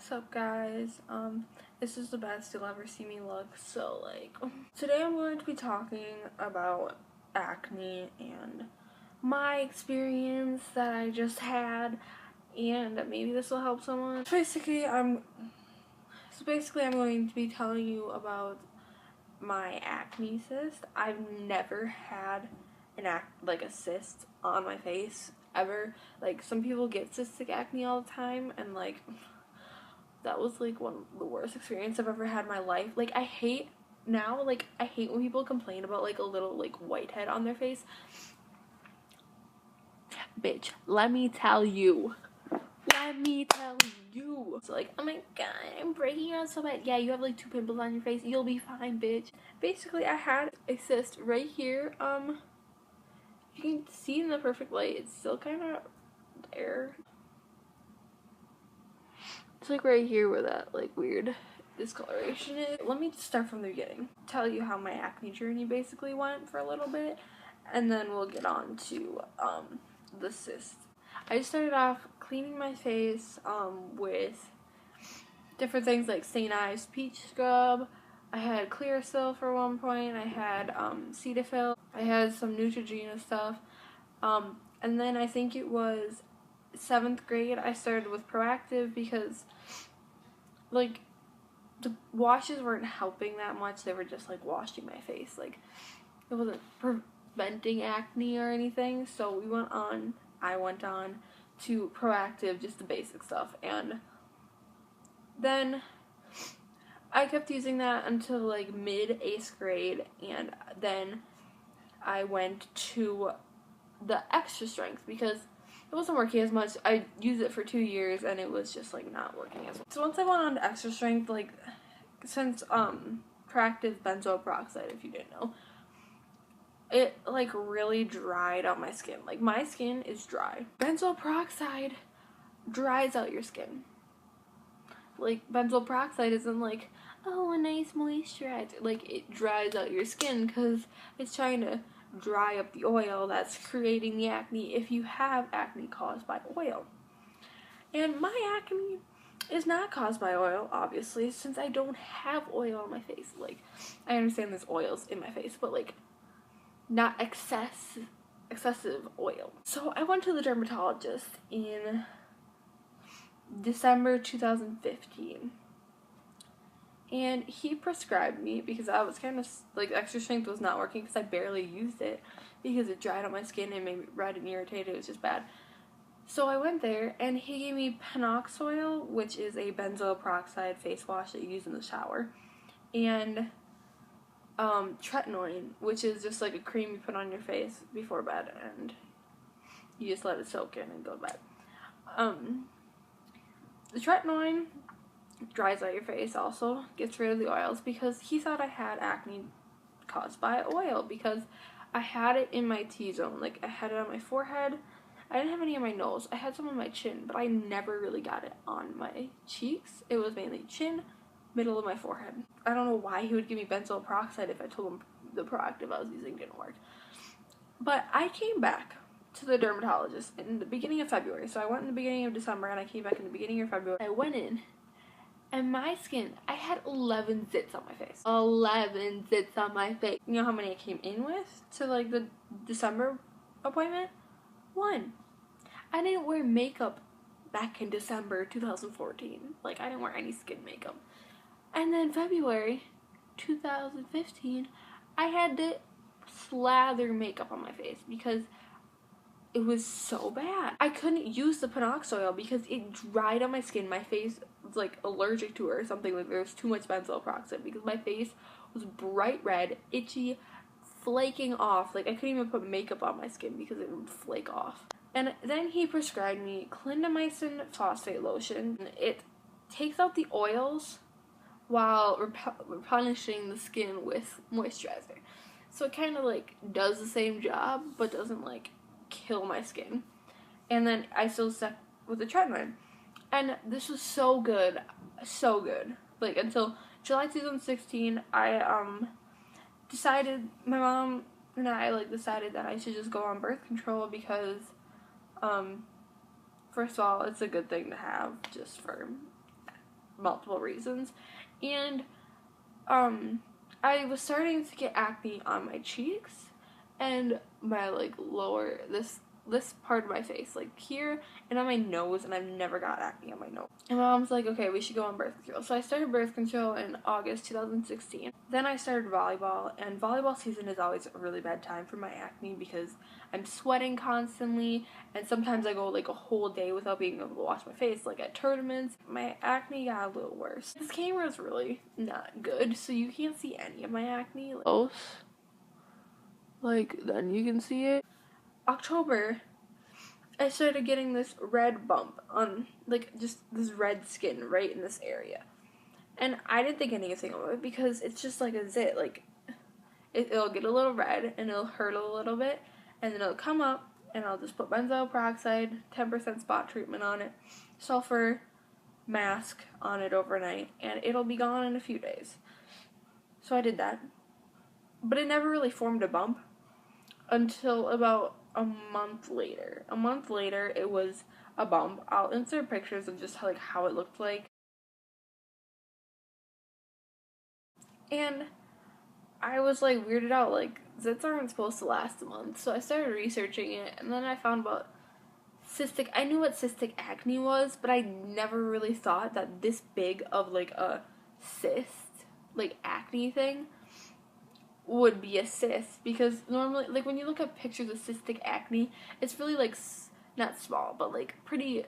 What's up, guys? This is the best you'll ever see me look. So, today I'm going to be talking about acne and my experience that I just had, and maybe this will help someone. Basically, I'm going to be telling you about my acne cyst. I've never had a cyst on my face ever. Like, some people get cystic acne all the time, and that was one of the worst experiences I've ever had in my life. I hate when people complain about a little whitehead on their face. Bitch, let me tell you. So oh my god, I'm breaking out so bad. Yeah, you have 2 pimples on your face. You'll be fine, bitch. Basically, I had a cyst right here. You can see in the perfect light, it's still kind of there. It's right here where that weird discoloration is. Let me start from the beginning. Tell you how my acne journey basically went for a little bit, and then we'll get on to the cyst. I started off cleaning my face with different things like St. Ives peach scrub. I had Clearasil for one point. I had Cetaphil. I had some Neutrogena stuff. And then I think it was 7th grade I started with Proactive because the washes weren't helping that much. They were just washing my face. It wasn't preventing acne or anything. So I went on to Proactive, just the basic stuff, and then I kept using that until mid 8th grade, and then I went to the extra strength because it wasn't working as much. I used it for 2 years and it was just not working as well. So once I went on to extra strength, since Proactive benzoyl peroxide, if you didn't know, it really dried out my skin. My skin is dry. Benzoyl peroxide dries out your skin. Benzoyl peroxide isn't oh, a nice moisturizer. It dries out your skin because it's trying to dry up the oil that's creating the acne if you have acne caused by oil. And my acne is not caused by oil, obviously, since I don't have oil on my face. I understand there's oils in my face, but not excessive oil. So I went to the dermatologist in December 2015, and he prescribed me, because I was kind of extra strength was not working because I barely used it because it dried out my skin and made me red and irritated. It was just bad. So I went there and he gave me Panoxoil, which is a benzoyl peroxide face wash that you use in the shower, and Tretinoin, which is just a cream you put on your face before bed and you just let it soak in and go to bed. The Tretinoin dries out your face, also gets rid of the oils, because he thought I had acne caused by oil because I had it in my T-zone. I had it on my forehead. I didn't have any on my nose. I had some on my chin, but I never really got it on my cheeks. It was mainly chin, middle of my forehead. I don't know why he would give me benzoyl peroxide if I told him the Proactive I was using didn't work. But I came back to the dermatologist in the beginning of February. So I went in the beginning of December and I came back in the beginning of February. I went in and my skin, I had 11 zits on my face. 11 zits on my face. You know how many I came in with to the December appointment? 1. I didn't wear makeup back in December 2014. I didn't wear any skin makeup. And then February 2015, I had to slather makeup on my face because it was so bad. I couldn't use the Panoxoil because it dried on my skin. My face was allergic to it or something. There was too much benzoyl peroxide because my face was bright red, itchy, flaking off. I couldn't even put makeup on my skin because it would flake off. And then he prescribed me clindamycin phosphate lotion. It takes out the oils while replenishing the skin with moisturizer. So it kind of does the same job but doesn't kill my skin. And then I still stuck with the Tretinoin. And this was so good. So good. Until July 2016, I decided, my mom and I decided that I should just go on birth control because first of all, it's a good thing to have just for multiple reasons. And I was starting to get acne on my cheeks and my like lower this part of my face, like here and on my nose, and I've never got acne on my nose. And my mom's like, okay, we should go on birth control. So I started birth control in August 2016. Then I started volleyball, and volleyball season is always a really bad time for my acne because I'm sweating constantly, and sometimes I go like a whole day without being able to wash my face, like at tournaments. My acne got a little worse. This camera is really not good, so you can't see any of my acne. Like, then you can see it. October, I started getting this red bump on, like, just this red skin right in this area. And I didn't think anything of it because it's just like a zit. Like, it'll get a little red and it'll hurt a little bit. And then it'll come up and I'll just put benzoyl peroxide, 10% spot treatment on it, sulfur mask on it overnight, and it'll be gone in a few days. So I did that. But it never really formed a bump until about a month later. A month later, it was a bump. I'll insert pictures of just how it looked like. And I was like weirded out, like zits aren't supposed to last a month. So I started researching it, and then I found about cystic. I knew what cystic acne was, but I never really thought that this big of like a cyst, like acne thing, would be a cyst, because normally, like, when you look at pictures of cystic acne, it's really like not small, but like pretty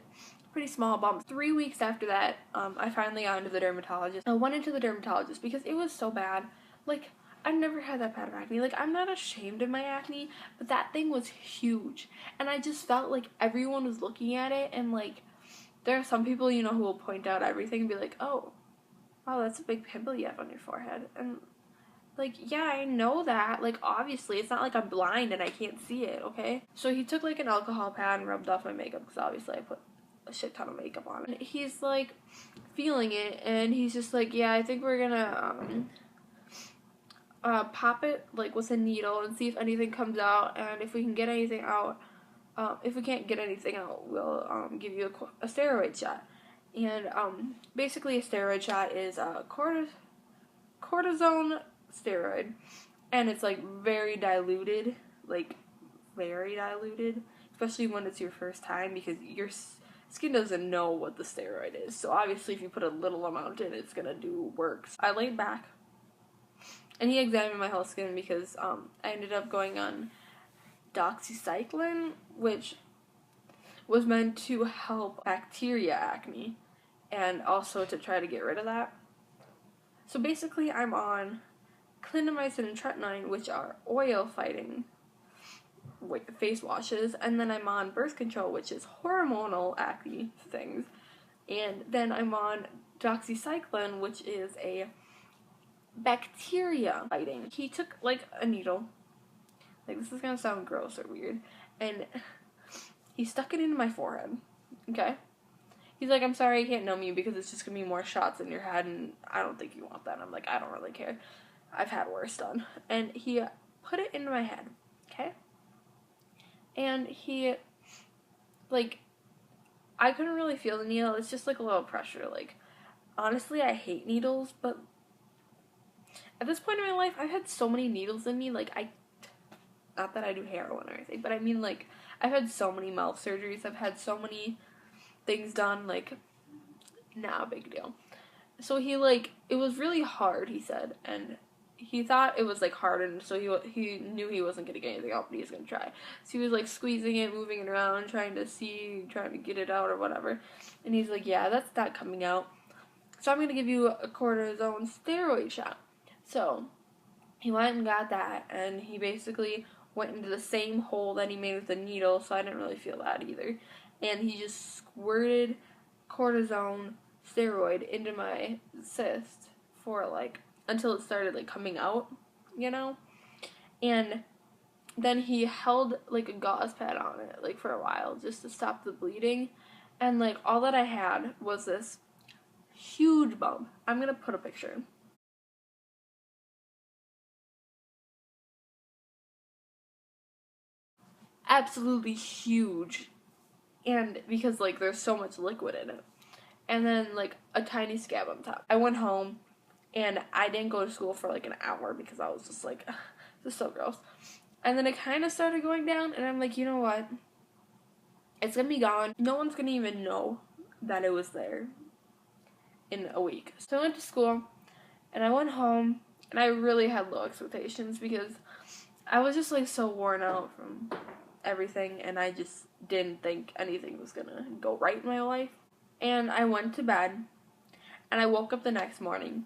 small bumps. 3 weeks after that, I finally got into the dermatologist. I went into the dermatologist because it was so bad. Like, I've never had that bad of acne. Like, I'm not ashamed of my acne, but that thing was huge, and I just felt like everyone was looking at it, and like, there are some people, you know, who will point out everything and be like, oh, wow, that's a big pimple you have on your forehead, and like, yeah, I know that. Like, obviously, it's not like I'm blind and I can't see it, okay? So he took, like, an alcohol pad and rubbed off my makeup, because obviously I put a shit ton of makeup on. And he's, like, feeling it, and he's just like, yeah, I think we're gonna, pop it, like, with a needle and see if anything comes out, and if we can get anything out, if we can't get anything out, we'll, give you a steroid shot. And, basically a steroid shot is, cortisone steroid, and it's like very diluted, especially when it's your first time, because your skin doesn't know what the steroid is. So obviously if you put a little amount in, it's gonna do work. I laid back and he examined my whole skin, because I ended up going on doxycycline, which was meant to help bacteria acne and also to try to get rid of that. So basically I'm on clindamycin and tretinoin, which are oil-fighting face washes, and then I'm on birth control, which is hormonal acne things, and then I'm on doxycycline, which is a bacteria fighting. He took, like, a needle, like, this is gonna sound gross or weird, and he stuck it into my forehead, okay? He's like, I'm sorry I can't numb you because it's just gonna be more shots in your head, and I don't think you want that. I'm like, I don't really care. I've had worse done. And he put it into my head, okay? And he, like, I couldn't really feel the needle. It's just, like, a little pressure. Like, honestly, I hate needles, but at this point in my life, I've had so many needles in me. Like, not that I do heroin or anything, but I mean, like, I've had so many mouth surgeries. I've had so many things done, like, not a big deal. So he, like, it was really hard, he said, and he thought it was, like, hard, and so he knew he wasn't gonna get anything out, but he was gonna try. So he was, like, squeezing it, moving it around, trying to get it out or whatever, and he's like, yeah, that's not coming out, so I'm gonna give you a cortisone steroid shot. So he went and got that, and he basically went into the same hole that he made with the needle, so I didn't really feel that either, and he just squirted cortisone steroid into my cyst for, like, until it started, like, coming out, you know? And then he held, like, a gauze pad on it, like, for a while, just to stop the bleeding. And, like, all that I had was this huge bump. I'm gonna put a picture. Absolutely huge. And because, like, there's so much liquid in it. and then like a tiny scab on top. I went home and I didn't go to school for like an hour because I was just like, this is so gross. And then it kind of started going down, and I'm like, you know what? It's gonna be gone. No one's gonna even know that it was there in a week. So I went to school, and I went home, and I really had low expectations because I was just like so worn out from everything, and I just didn't think anything was gonna go right in my life. And I went to bed, and I woke up the next morning,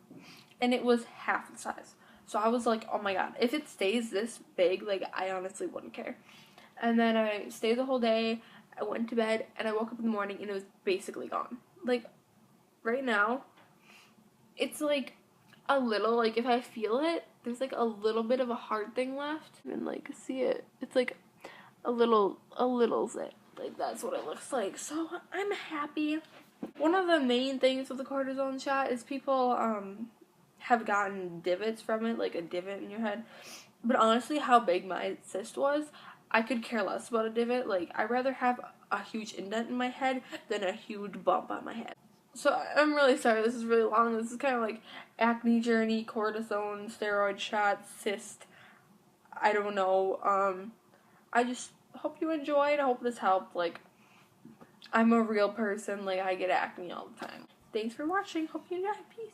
and it was half the size. So I was like, oh my god, if it stays this big, like, I honestly wouldn't care. And then I stayed the whole day, I went to bed, and I woke up in the morning, and it was basically gone. Like, right now, it's like a little, like, if I feel it, there's like a little bit of a hard thing left. And like, see it? It's like a little zit. Like, that's what it looks like. So I'm happy. One of the main things with the cortisone shot is people have gotten divots from it, like a divot in your head. But honestly, how big my cyst was, I could care less about a divot. Like, I'd rather have a huge indent in my head than a huge bump on my head. So I'm really sorry, this is really long. This is kind of like acne journey, cortisone, steroid shot, cyst. I don't know. I just hope you enjoyed. I hope this helped. Like, I'm a real person. Like, I get acne all the time. Thanks for watching. Hope you enjoy. Peace.